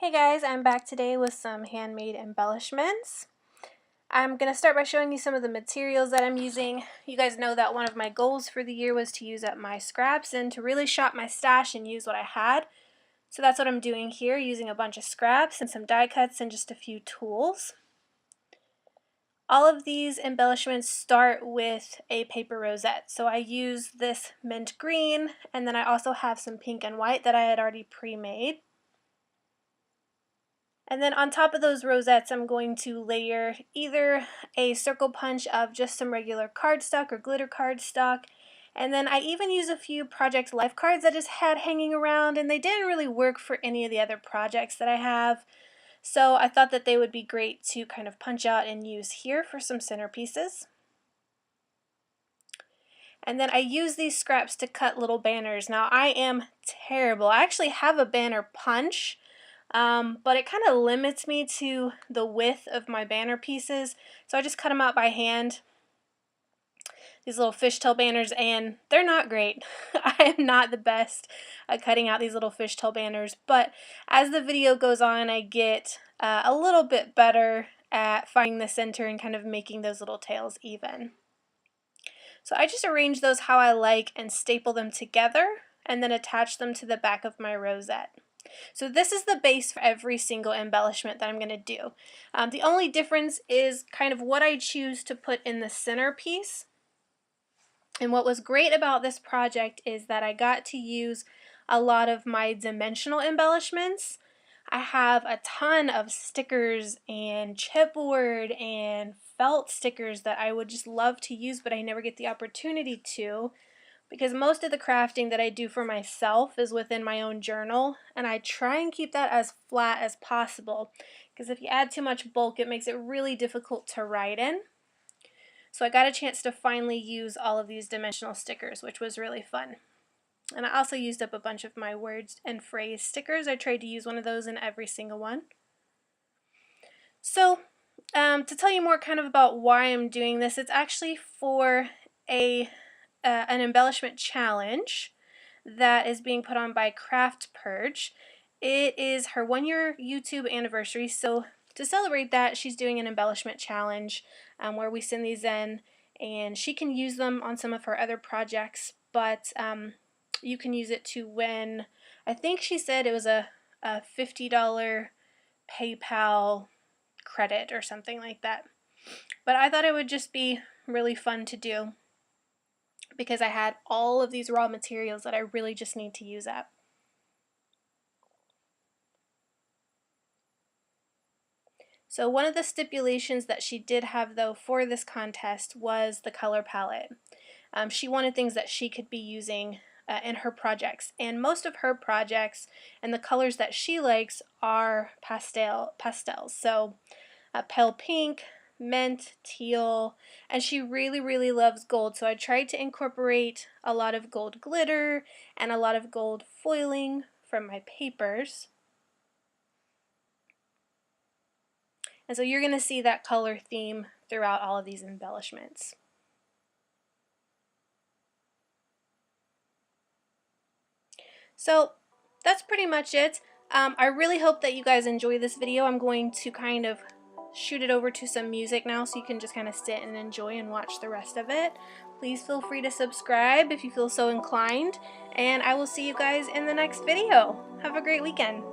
Hey guys, I'm back today with some handmade embellishments. I'm going to start by showing you some of the materials that I'm using. You guys know that one of my goals for the year was to use up my scraps and to really shop my stash and use what I had. So that's what I'm doing here, using a bunch of scraps and some die cuts and just a few tools. All of these embellishments start with a paper rosette. So I use this mint green, and then I also have some pink and white that I had already pre-made. And then on top of those rosettes, I'm going to layer either a circle punch of just some regular cardstock or glitter cardstock. And then I even use a few Project Life cards I just had hanging around, and they didn't really work for any of the other projects that I have. So I thought that they would be great to kind of punch out and use here for some centerpieces. And then I use these scraps to cut little banners. Now I am terrible. I actually have a banner punch, but it kind of limits me to the width of my banner pieces, so I just cut them out by hand. These little fishtail banners, and they're not great. I am not the best at cutting out these little fishtail banners, but as the video goes on, I get a little bit better at finding the center and kind of making those little tails even. So I just arrange those how I like and staple them together and then attach them to the back of my rosette. So this is the base for every single embellishment that I'm going to do. The only difference is kind of what I choose to put in the centerpiece. And what was great about this project is that I got to use a lot of my dimensional embellishments. I have a ton of stickers and chipboard and felt stickers that I would just love to use, but I never get the opportunity to, because most of the crafting that I do for myself is within my own journal, and I try and keep that as flat as possible, because if you add too much bulk, it makes it really difficult to write in. So I got a chance to finally use all of these dimensional stickers, which was really fun. And I also used up a bunch of my words and phrase stickers. I tried to use one of those in every single one. So to tell you more kind of about why I'm doing this, it's actually for an embellishment challenge that is being put on by Craft Purge. It is her 1-year YouTube anniversary, so to celebrate that, she's doing an embellishment challenge where we send these in, and she can use them on some of her other projects, but you can use it to win, I think she said it was a $50 PayPal credit or something like that. But I thought it would just be really fun to do, because I had all of these raw materials that I really just need to use up. So one of the stipulations that she did have, though, for this contest was the color palette. She wanted things that she could be using in her projects, and most of her projects and the colors that she likes are pastels. So pale pink, mint, teal, and she really loves gold, so I tried to incorporate a lot of gold glitter and a lot of gold foiling from my papers. And so you're going to see that color theme throughout all of these embellishments. So that's pretty much it. I really hope that you guys enjoy this video. I'm going to kind of shoot it over to some music now so you can just kind of sit and enjoy and watch the rest of it. Please feel free to subscribe if you feel so inclined, and I will see you guys in the next video. Have a great weekend.